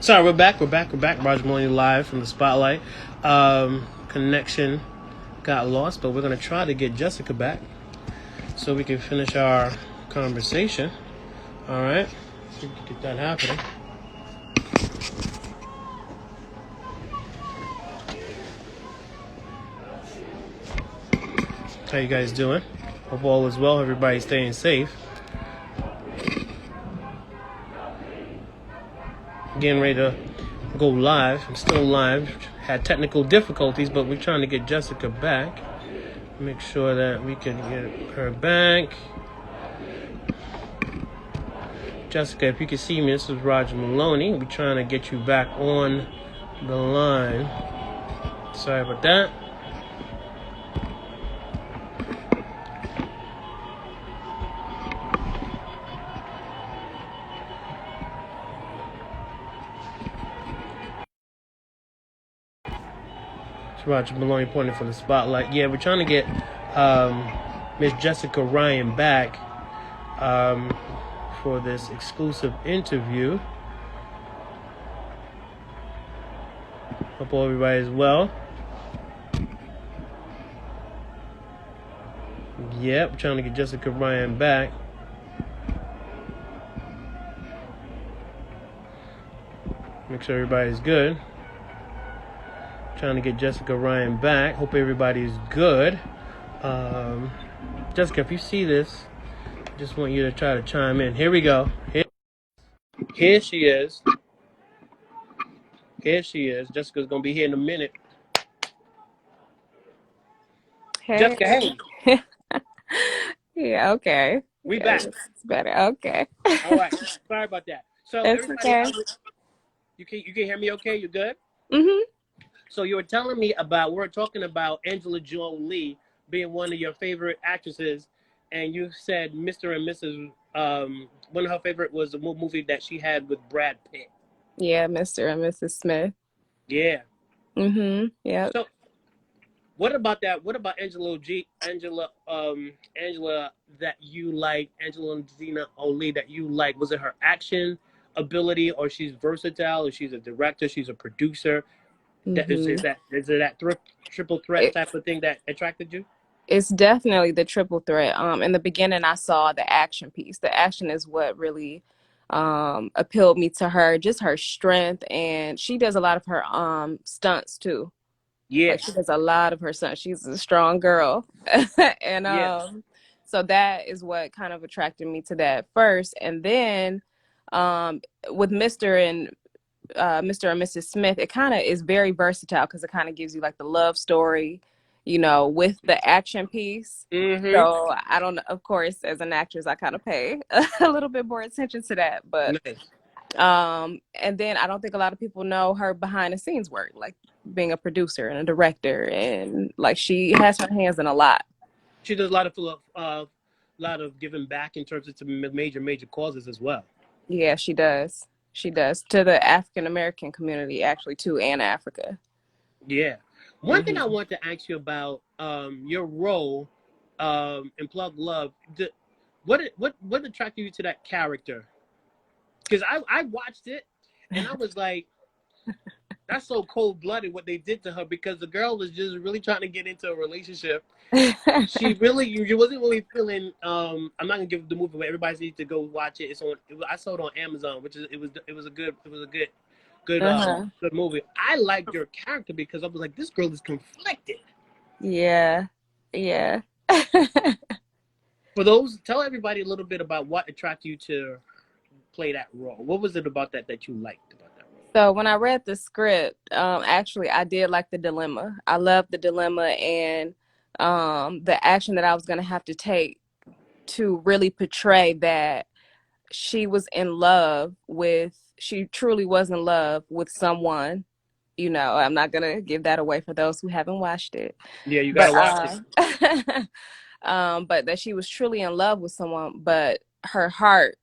Sorry, we're back. We're back. We're back. Roger Maloney live from the spotlight. Connection got lost, but we're gonna try to get Jessica back so we can finish our conversation. All right, see if we can get that happening. How you guys doing? Hope all is well. Everybody's staying safe. Getting ready to go live. I'm still live. Had technical difficulties, but we're trying to get Jessica back. Make sure that we can get her back. Jessica, if you can see me, this is Roger Maloney. We're trying to get you back on the line. Sorry about that. It's Roger Maloney pointing for the spotlight. Yeah, we're trying to get Miss Jessica Ryan back for this exclusive interview. Hope everybody's well. Yep, trying to get Jessica Ryan back. Make sure everybody's good. Trying to get Jessica Ryan back. Hope everybody's good. Jessica, if you see this, I just want you to try to chime in. Here we go. Here she is. Here she is. Jessica's gonna be here in a minute. Hey. Jessica, hey. Yeah, okay. We Yeah, back. it's better. Okay. All right. Sorry about that. So It's everybody, okay. you can hear me okay? You good? Mm-hmm. So you were telling me we're talking about Angela Jolie being one of your favorite actresses, and you said Mr. and Mrs. One of her favorite was the movie that she had with Brad Pitt. Yeah, Mr. and Mrs. Smith. Yeah. Mm-hmm. Yep. So what about that? What about Angela that you like, Angelina Jolie that you like? Was it her action ability, or she's versatile, or she's a director, she's a producer? That is, Mm-hmm. is it that triple threat It, type of thing that attracted you? it's definitely the triple threat. In the beginning, I saw the action piece. The action is what really appealed me to her, just her strength, and she does a lot of her stunts too. Yeah, Like she does a lot of her stunts. She's a strong girl. And yeah. so that is what kind of attracted me to that first. And then um with Mr. and Mrs. Smith, it kind of is very versatile because it kind of gives you like the love story, with the action piece. Mm-hmm. So I don't know, of course, as an actress, I kind of pay a little bit more attention to that. But Nice. and then I don't think a lot of people know her behind the scenes work, like being a producer and a director, and like she has her hands in a lot. She does a lot of giving back in terms of some major causes as well. Yeah, she does. She does to the African American community actually too, and Africa. Yeah. One thing I Hmm. want to ask you about your role in Plug Love. What attracted you to that character? Because I watched it and I was like, that's so cold blooded what they did to her, because the girl was just really trying to get into a relationship. She really, you wasn't really feeling. I'm not gonna give the movie, but everybody needs to go watch it. I saw it on Amazon, which is Uh-huh. good movie. I liked your character because I was like, this girl is conflicted. Yeah. Yeah. For those, tell everybody a little bit about what attracted you to play that role. What was it about that you liked about that role? So when I read the script, actually I did like the dilemma. I loved the dilemma and the action that I was gonna have to take to really portray that she truly was in love with someone. I'm not gonna give that away for those who haven't watched it. Yeah, you But gotta watch it. but that she was truly in love with someone, but her heart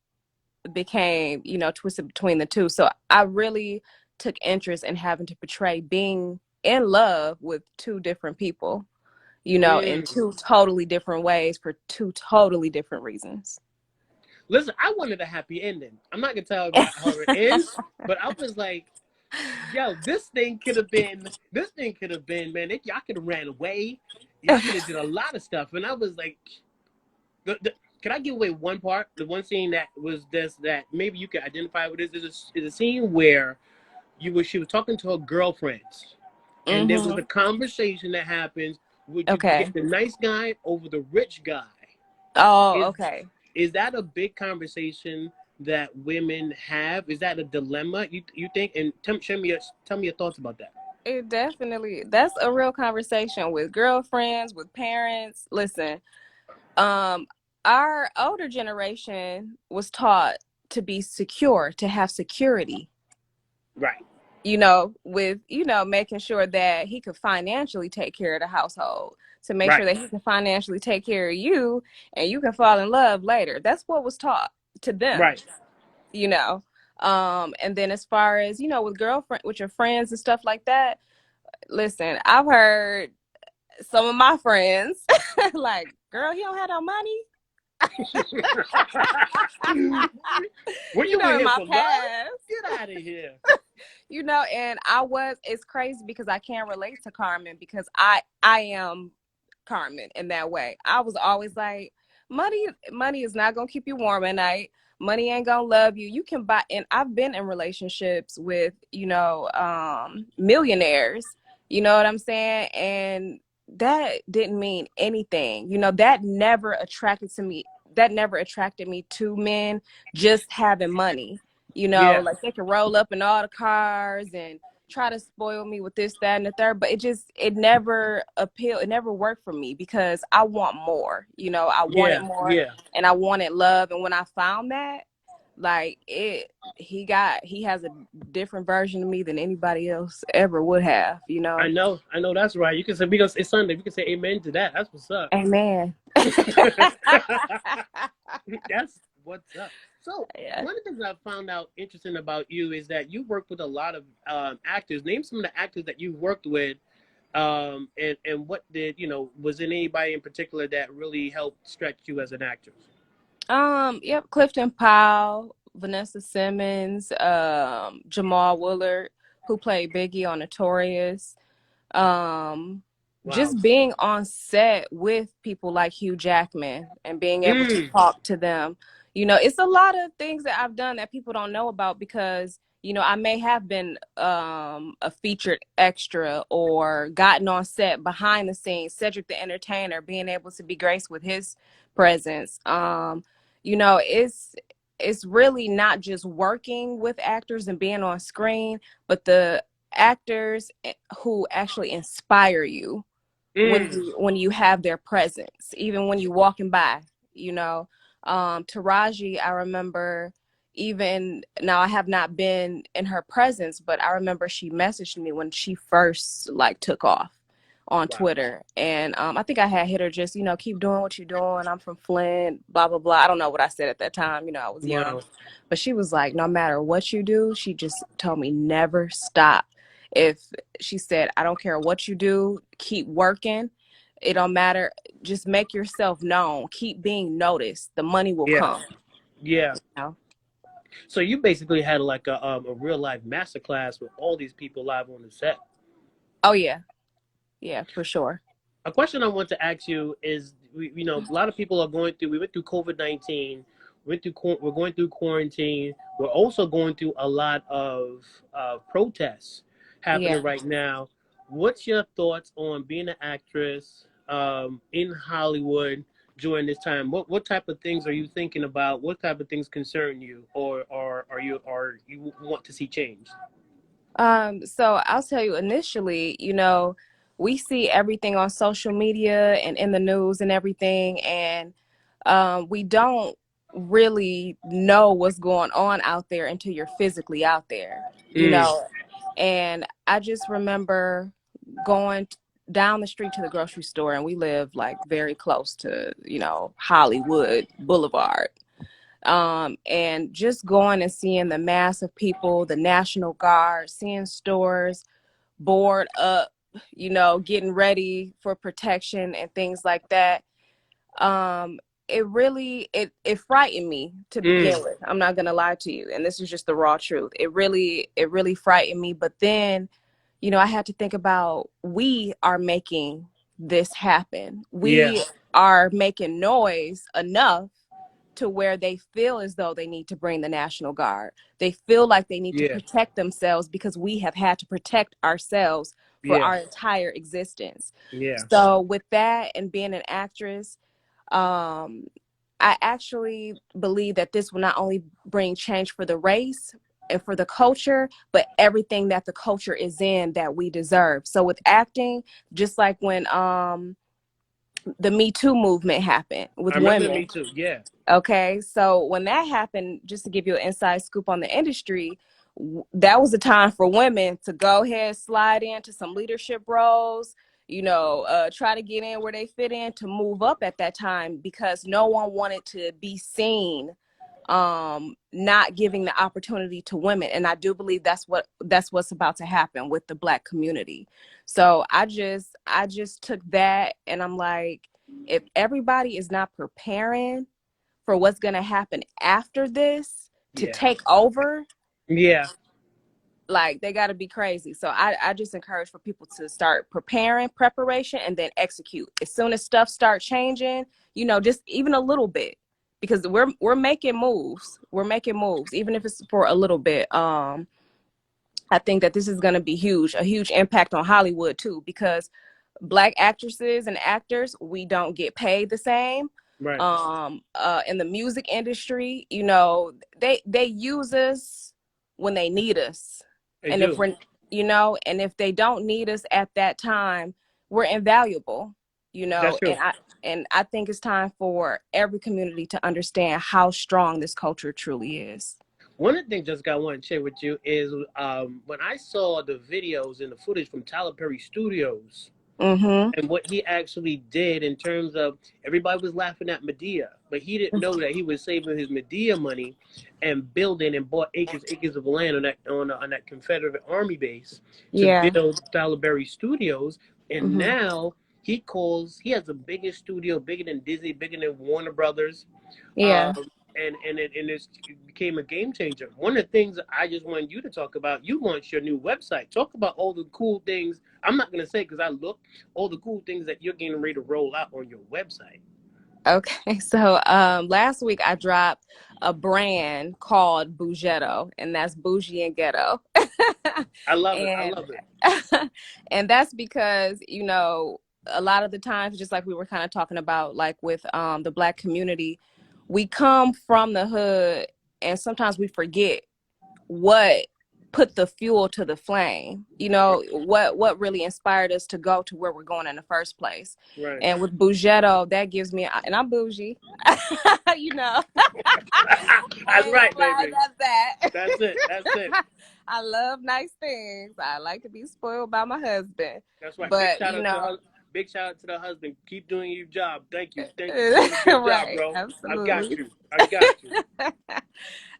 became, twisted between the two. So I really took interest in having to portray being in love with two different people, in Mm. two totally different ways for two totally different reasons. Listen, I wanted a happy ending. I'm not gonna tell you how it ends, but I was like, yo, this thing could have been, man, y'all could have ran away. Y'all could have did a lot of stuff. And I was like, can I give away one part? The one scene that was this, that maybe you could identify with this is a scene where she was talking to her girlfriends. And there was a conversation that happens. Would you Okay. get the nice guy over the rich guy? Oh, Is okay. is that a big conversation that women have? Is that a dilemma you think? And tell me your thoughts about that. It definitely, that's a real conversation with girlfriends, with parents. Listen, um, our older generation was taught to be secure, to have security, Right. with, making sure that he could financially take care of the household, to make sure Right. that he can financially take care of you and you can fall in love later. That's what was taught to them, Right. you know. And then as far as, with girlfriend, with your friends and stuff like that, listen, I've heard some of my friends like, girl, he don't have no money. Were you in In here my for love? past, Get out of here. and it's crazy because I can't relate to Carmen because I am Carmen in that way. I was always like, money is not gonna keep you warm at night. Money ain't gonna love you. You can buy, and I've been in relationships with, millionaires. You know what I'm saying? And that didn't mean anything. That never attracted to me. That never attracted me to men just having money. Yeah. Like they can roll up in all the cars and try to spoil me with this, that, and the third, but it never appealed. It never worked for me because I want more. I wanted Yeah. more, Yeah. and I wanted love. And when I found that, like he has a different version of me than anybody else ever would have. I know that's right. You can say, because it's Sunday, we can say amen to that. That's what's up. Amen. That's what's up. So Yeah. one of the things I found out interesting about you is that you work with a lot of actors. Name some of the actors that you worked with, and what was there anybody in particular that really helped stretch you as an actress? Yep, Clifton Powell, Vanessa Simmons, Jamal Willard, who played Biggie on Notorious. um Wow. just being on set with people like Hugh Jackman and being able to Mm, talk to them. It's a lot of things that I've done that people don't know about because I may have been a featured extra or gotten on set behind the scenes, Cedric the Entertainer, being able to be graced with his presence. It's really not just working with actors and being on screen, but the actors who actually inspire you mm. when you have their presence, even when you're walking by. Taraji, I remember, even now I have not been in her presence, but I remember she messaged me when she first like took off on Wow. Twitter. And I think I had hit her just, keep doing what you're doing. I'm from Flint, blah, blah, blah. I don't know what I said at that time. I was young. Wow. But she was like, no matter what you do, she just told me never stop. If she said, I don't care what you do, keep working. It don't matter. Just make yourself known. Keep being noticed. The money will Yeah. come. Yeah. You know? So you basically had like a real life masterclass with all these people live on the set. Oh, yeah. Yeah, for sure. A question I want to ask you is, a lot of people are going through. We went through COVID-19. We're going through quarantine. We're also going through a lot of protests Yeah. happening right now. What's your thoughts on being an actress in Hollywood during this time? What type of things are you thinking about? What type of things concern you, or are you want to see change? So I'll tell you initially, we see everything on social media and in the news and everything, and we don't really know what's going on out there until you're physically out there, you Mm, know. And I just remember going down the street to the grocery store, and we live like very close to, Hollywood Boulevard. And just going and seeing the mass of people, the National Guard, seeing stores board up, getting ready for protection and things like that. it frightened me to begin Mm. with. I'm not gonna lie to you, and this is just the raw truth. It really frightened me. But then, I had to think about, we are making this happen. Yeah. We are making noise enough to where they feel as though they need to bring the National Guard. They feel like they need to Yeah. protect themselves because we have had to protect ourselves for Yeah. our entire existence. Yeah. So with that and being an actress, um, I actually believe that this will not only bring change for the race and for the culture, but everything that the culture is in that we deserve. So with acting, just like when the Me Too movement happened with I remember women. Me Too. Yeah. Okay, so when that happened, just to give you an inside scoop on the industry, that was a time for women to go ahead, slide into some leadership roles, try to get in where they fit in, to move up at that time, because no one wanted to be seen not giving the opportunity to women. And I do believe that's what's about to happen with the Black community. So I just took that, and I'm like, if everybody is not preparing for what's going to happen after this to Yeah. take over, Yeah. like, they got to be crazy. So I just encourage for people to start preparation, and then execute as soon as stuff start changing, just even a little bit, because we're making moves. We're making moves, even if it's for a little bit. I think that this is going to be a huge impact on Hollywood too, because Black actresses and actors, we don't get paid the same. Right. In the music industry, they use us when they need us. They And if do. we're, and if they don't need us at that time, we're invaluable, That's true. and I think it's time for every community to understand how strong this culture truly is. One of the things, Jessica, I want to share with you is when I saw the videos and the footage from Tyler Perry Studios Mm-hmm. and what he actually did in terms of, everybody was laughing at Medea, but he didn't know that he was saving his Medea money and building and bought acres of land on that Confederate Army base to Yeah. build Tyler Perry Studios. And Mm-hmm. now he has the biggest studio, bigger than Disney, bigger than Warner Brothers. Yeah. Um, it became a game changer. One of the things that I just wanted you to talk about, you launched your new website. Talk about all the cool things. I'm not going to say because I looked, all the cool things that you're getting ready to roll out on your website. Okay, so last week I dropped a brand called Bougetto, and that's bougie and ghetto. I love it. I and love it. and that's because, a lot of the times, just like we were kind of talking about, like with the Black community, we come from the hood, and sometimes we forget what put the fuel to the flame, what really inspired us to go to where we're going in the first place. Right. And with Bougetto, that gives me, and I'm bougie, you know I That's ain't right, gonna lie baby. about that. That's it. That's it. I love nice things. I like to be spoiled by my husband. That's right. But Big shout out to the husband. Keep doing your job. Thank you. Thank you for doing a good job, right, bro. I've got absolutely. you. I've got you.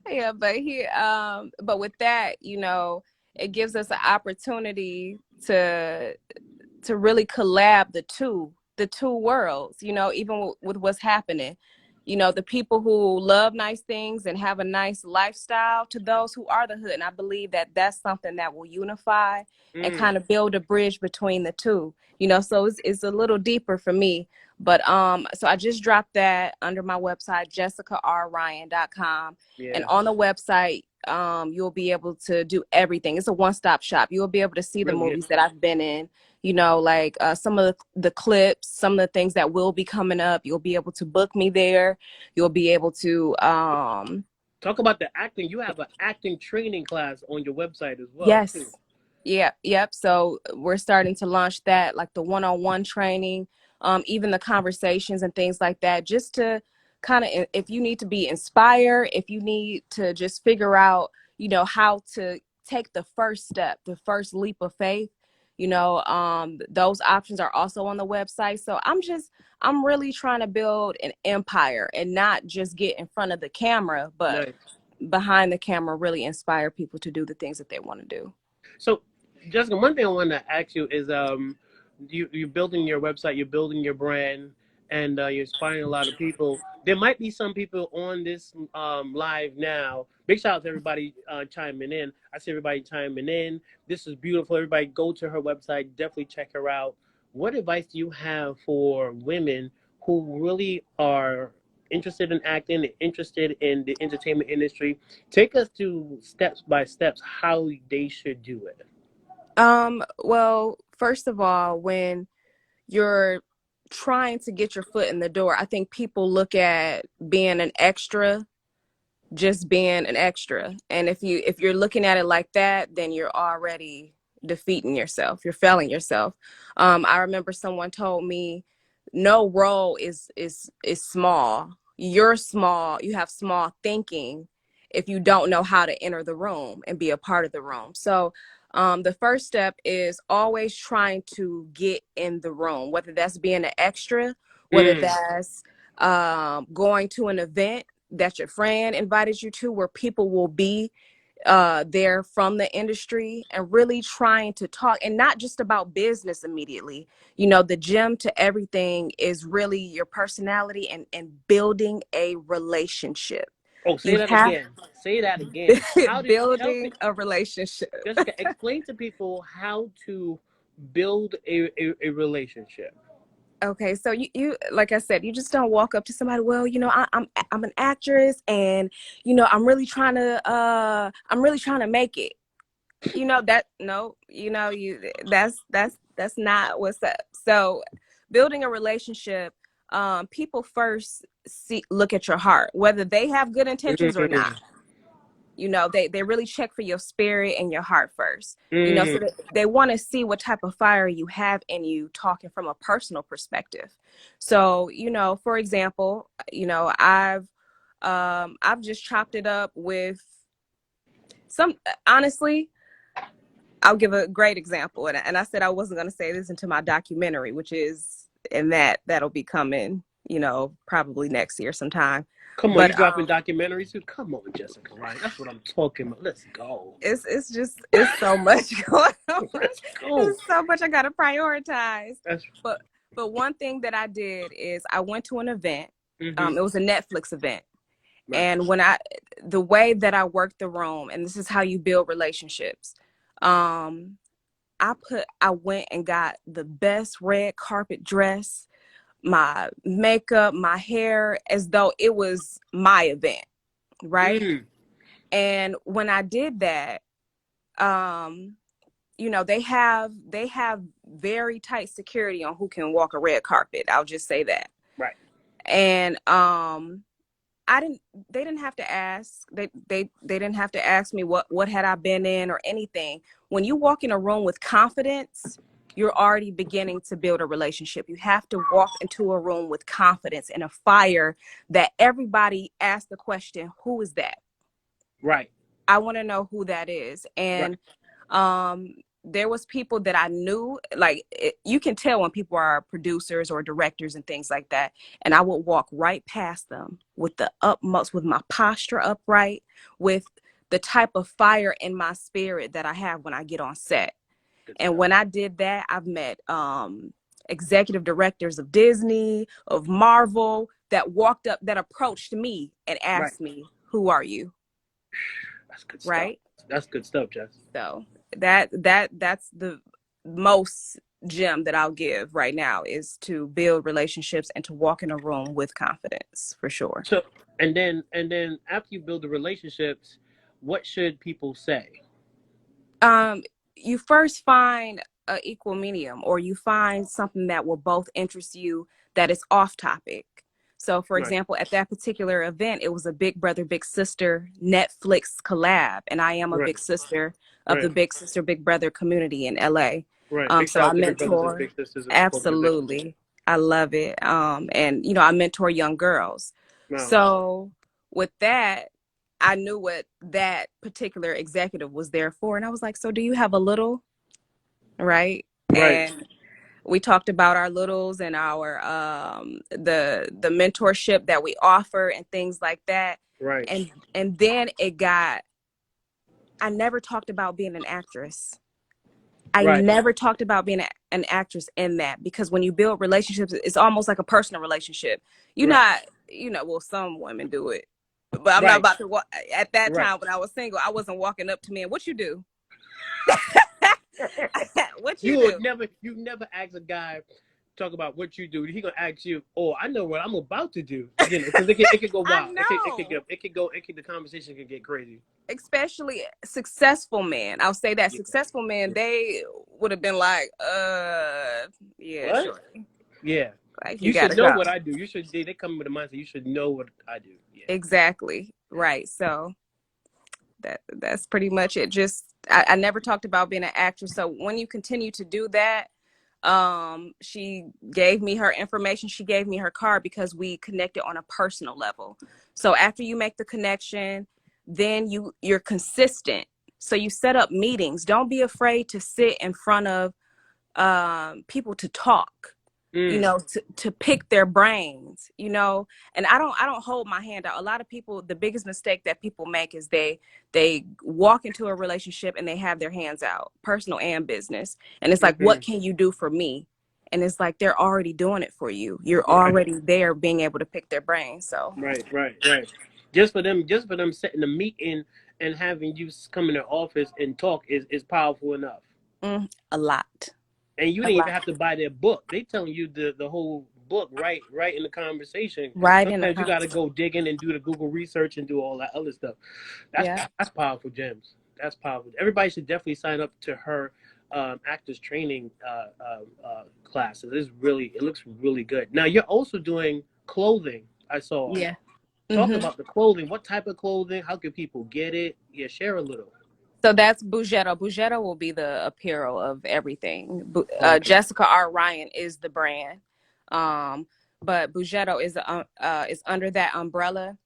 Yeah, but with that, it gives us an opportunity to really collab the two worlds, even with what's happening. The people who love nice things and have a nice lifestyle, to those who are the hood. And I believe that that's something that will unify and Mm, kind of build a bridge between the two. So it's a little deeper for me. But so I just dropped that under my website, jessicarryan.com. And yeah. on the website, you'll be able to do everything. It's a one-stop shop. You'll be able to see the Really is. movies that I've been in, like some of the clips, some of the things that will be coming up. You'll be able to book me there. You'll be able to, Talk about the acting. You have an acting training class on your website as well, too. yes, yeah, yep. So we're starting to launch that, like the one-on-one training, even the conversations and things like that, just to kind of, if you need to be inspired, if you need to just figure out, how to take the first step, the first leap of faith, those options are also on the website. So I'm really trying to build an empire, and not just get in front of the camera, but Nice. behind the camera, really inspire people to do the things that they want to do. So, Jessica, one thing I wanted to ask you is, you're building your website, you're building your brand. and you're inspiring a lot of people. There might be some people on this live now. Big shout out to everybody chiming in. I see everybody chiming in. This is beautiful. Everybody go to her website. Definitely check her out. What advice do you have for women who really are interested in acting, interested in the entertainment industry? Take us to steps by steps how they should do it. Well, first of all, when you're trying to get your foot in the door, I think people look at being an extra, just being an extra. And if you're looking at it like that, then you're already defeating yourself. You're failing yourself. I remember someone told me no role is small. You're small. You have small thinking if you don't know how to enter the room and be a part of the room. So the first step is always trying to get in the room, whether that's being an extra, whether Mm. that's going to an event that your friend invited you to where people will be there from the industry, and really trying to talk, and not just about business immediately. The gem to everything is really your personality and building a relationship. Oh, say You that have again. Say that again. How did help building me, a relationship. Jessica? Explain to people how to build a relationship. Okay, so you like I said, you just don't walk up to somebody. Well, I'm an actress, and I'm really trying to make it. That no, that's not what's up. So building a relationship, people first look at your heart, whether they have good intentions or not. Mm, They really check for your spirit and your heart first. So mm, they want to see what type of fire you have in you, talking from a personal perspective. So for example, I've just chopped it up with some, honestly. I'll give a great example, and I said I wasn't going to say this into my documentary, which is, and that'll be coming, probably next year sometime. come on, you But dropping documentaries too? Come on, Jessica. Right, that's what I'm talking about. Let's go. it's so much going on. Let's go. It's so much I got to prioritize. That's But one thing that I did is I went to an event. mm-hmm. It was a Netflix event, Right. and the way that I worked the room, and this is how you build relationships. Um, I went and got the best red carpet dress, my makeup, my hair, as though it was my event, right? Mm, And when I did that, um, they have very tight security on who can walk a red carpet. I'll just say that. right. And I didn't they didn't have to ask. They didn't have to ask me what had I been in or anything. When you walk in a room with confidence, you're already beginning to build a relationship. You have to walk into a room with confidence and a fire that everybody asks the question, who is that? Right. I want to know who that is. Right. And um there was people that I knew, like you can tell when people are producers or directors and things like that. And I would walk right past them with my posture upright, with the type of fire in my spirit that I have when I get on set. Good And stuff. when I did that, I've met executive directors of Disney, of Marvel, that approached me and Right. asked me, who are you? That's good stuff. Right? That's good stuff, Jess. So that's the most gem that I'll give right now, is to build relationships and to walk in a room with confidence, for sure. So, and then after you build the relationships, what should people say? um you first find a equal medium, or you find something that will both interest you, that is off topic. So for Right. example, at that particular event, it was a big brother big sister Netflix collab, and I am a Right. big sister of Right. the big sister big brother community in LA. Right. Big So shout I out to Big Brothers and mentor, Big Sisters organization. absolutely, I love it. And I mentor young girls. Wow. So with that, I knew what that particular executive was there for. And I was like, so do you have a little? Right. Right. And we talked about our littles and our the mentorship that we offer and things like that. Right. And then I never talked about being an actress. I Right. never talked about being an actress in that, because when you build relationships, it's almost like a personal relationship. You're Right. not, well, some women do it, but I'm not Right. about to walk. At that Right. time when I was single, I wasn't walking up to men. What you do? What you do? You never ask a guy talk about what you do. He gonna ask you, "Oh, I know what I'm about to do." You know, because it could go I wild. know. The conversation can get crazy. Especially successful men. I'll say that Yeah. successful men, they would have been like, yeah, What? sure. Yeah. Like, you You should gotta know go. what I do. They come with the mindset. You should know what I do. Yeah. Exactly. Right. So that's pretty much it. Just I never talked about being an actress. So when you continue to do that, she gave me her information, she gave me her card, because we connected on a personal level. So after you make the connection, then you're consistent. So you set up meetings. Don't be afraid to sit in front of people to talk, Mm. to pick their brains, and I don't hold my hand out. A lot of people, the biggest mistake that people make is they walk into a relationship and they have their hands out, personal and business, and it's like, what Mm-hmm. can you do for me? And it's like, they're already doing it for you. You're Right. already there, being able to pick their brain. So Right. Right. Right. Just for them setting the meeting and having you come in their office and talk is powerful enough. a lot. And you A didn't even lot. have to buy their book. They telling you the whole book right in the conversation. Right in the Sometimes you got to concept. go dig in and do the Google research and do all that other stuff. That's Yeah. that's powerful, Gems. That's powerful. Everybody should definitely sign up to her actors training classes. It looks really good. Now you're also doing clothing. I saw. Yeah. Talk Hmm. about the clothing. What type of clothing? How can people get it? Yeah, share a little. So that's Bugetto. Bugetto will be the apparel of everything. Okay. Jessica R. Ryan is the brand, um, but Bugetto is under that umbrella.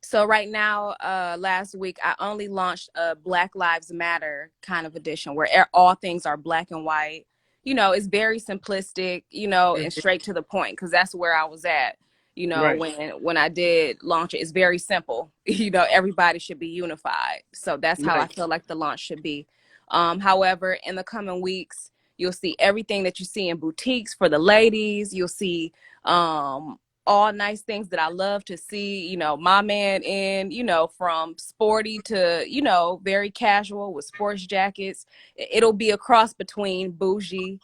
So right now, last week, I only launched a Black Lives Matter kind of edition, where all things are black and white. It's very simplistic, and Mhm. straight to the point, because that's where I was at. Right. When I did launch it, it's very simple. Everybody should be unified. So that's how I Right. feel like the launch should be. However, in the coming weeks, you'll see everything that you see in boutiques for the ladies. You'll see all nice things that I love to see, my man in, from sporty to, very casual with sports jackets. It'll be a cross between bougie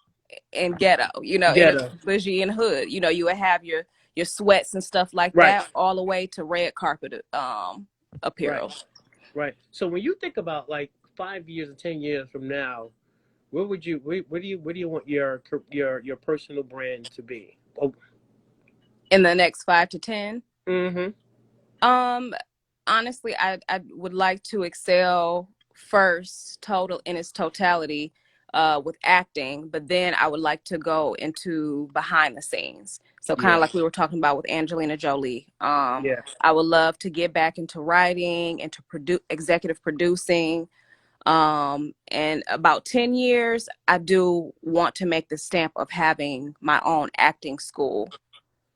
and ghetto, in a Ghetto. bougie and hood. You would have your sweats and stuff like Right. that, all the way to red carpet Right. apparel. Right. So when you think about like 5 years or 10 years from now, where do you want your personal brand to be? Oh. In the next 5 to 10. Mm-hmm. Um, Honestly, I would like to excel first, total in its totality, with acting, but then I would like to go into behind the scenes. So kind of Yeah. like we were talking about with Angelina Jolie. Yeah. I would love to get back into writing, into executive producing. And about 10 years, I do want to make the stamp of having my own acting school,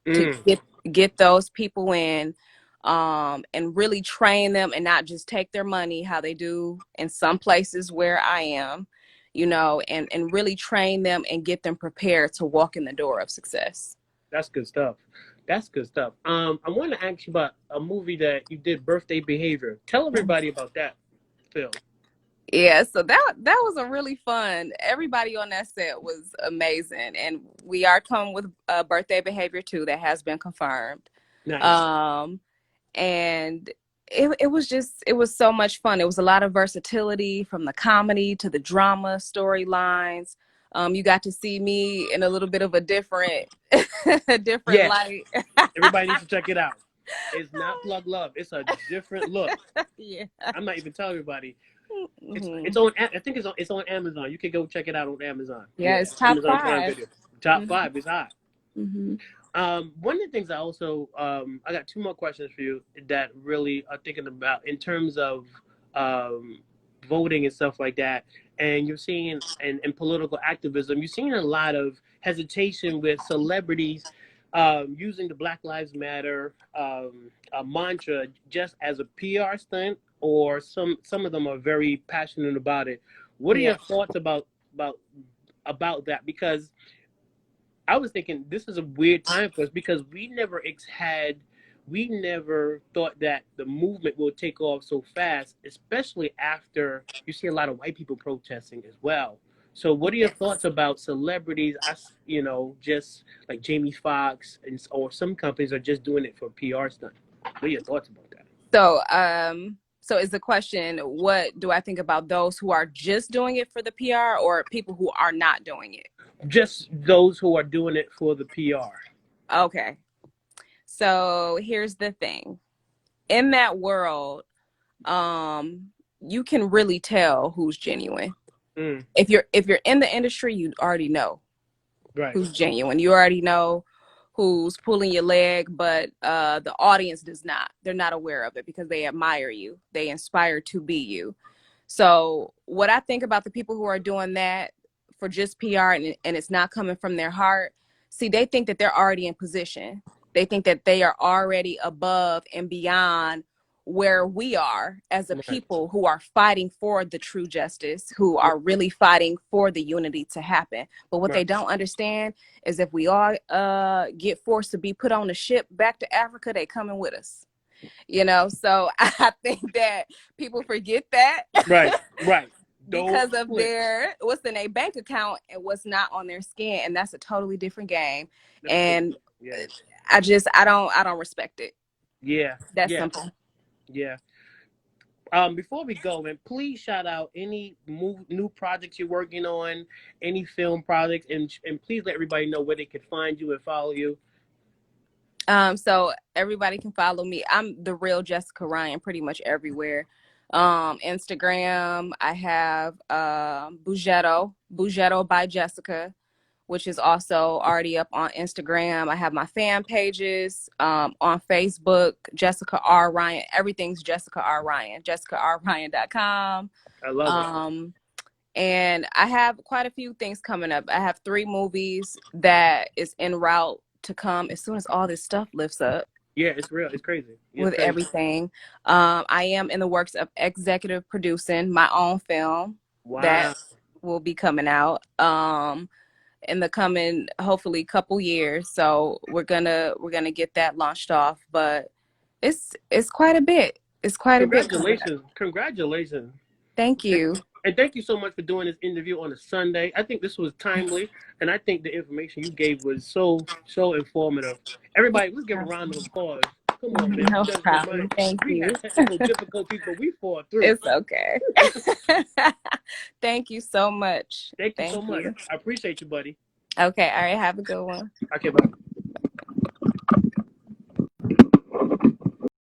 to Mm. get those people in, and really train them, and not just take their money how they do in some places where I am, and really train them and get them prepared to walk in the door of success. That's good stuff. That's good stuff. I want to ask you about a movie that you did, Birthday Behavior. Tell everybody about that film. Yeah, so that was a really fun. Everybody on that set was amazing, and we are coming with birthday behavior too, that has been confirmed. Nice. Um, and it was so much fun. It was a lot of versatility, from the comedy to the drama storylines. You got to see me in a little bit of a different a different Yeah. light. Everybody needs to check it out. It's not Plug Love. It's a different look. Yeah. I'm not even telling everybody. It's Hmm. on. I think it's on Amazon. You can go check it out on Amazon. Yeah, Yeah, it's top Amazon Prime five. Video. Top Hmm. five is hot. Hmm. One of the things I got two more questions for you that really are thinking about in terms of um, voting and stuff like that. And you're seeing in political activism, you're seeing a lot of hesitation with celebrities using the Black Lives Matter mantra just as a PR stunt, or some of them are very passionate about it. What are Yeah. your thoughts about about that, because I was thinking this is a weird time for us, because we never thought that the movement will take off so fast, especially after you see a lot of white people protesting as well. So, what are your thoughts about celebrities? Just like Jamie Foxx, or some companies are just doing it for PR stunt. What are your thoughts about that? So is the question, what do I think about those who are just doing it for the PR or people who are not doing it? Just those who are doing it for the PR. Okay. So here's the thing. In that world, you can really tell who's genuine. Mm, If you're in the industry, you already know right. who's genuine. You already know who's pulling your leg, but the audience does not. They're not aware of it because they admire you. They inspire to be you. So what I think about the people who are doing that for just PR, and it's not coming from their heart, see, they think that they're already in position. They think that they are already above and beyond where we are as a Right. people who are fighting for the true justice, who are really fighting for the unity to happen. But what Right. they don't understand is if we all get forced to be put on a ship back to Africa, they coming with us. So I think that people forget that Right. Right. Don't because of switch. their what's in a bank account and what's not on their skin, and that's a totally different game. That's true. And Yeah. I don't respect it. Yeah. That's Yeah. simple. Yeah. Before we go, man, please shout out any new projects you're working on, any film projects, and please let everybody know where they can find you and follow you. So everybody can follow me. I'm the real Jessica Ryan pretty much everywhere. Instagram, I have Bugetto by Jessica, which is also already up on Instagram. I have my fan pages on Facebook, Jessica R. Ryan. Everything's Jessica R. Ryan, jessicarryan.com. I love it. Um, and I have quite a few things coming up. I have 3 movies that is en route to come as soon as all this stuff lifts up Yeah, it's real. It's crazy. It's with crazy. everything. I am in the works of executive producing my own film that Wow. will be coming out in the coming hopefully couple years. So we're gonna get that launched off. But it's quite a bit. It's quite a bit coming up. Congratulations. Congratulations. Thank And, you. and thank you so much for doing this interview on a Sunday. I think this was timely, and I think the information you gave was so informative. Everybody, let's give a round of applause. Come on, man. No Jessica problem. Ryan. Thank We you. had technical difficulties, but we fought through. It's okay. Thank you so much. Thank you so Thank much. you. I appreciate you, buddy. Okay. All right. Have a good one. Okay, bye.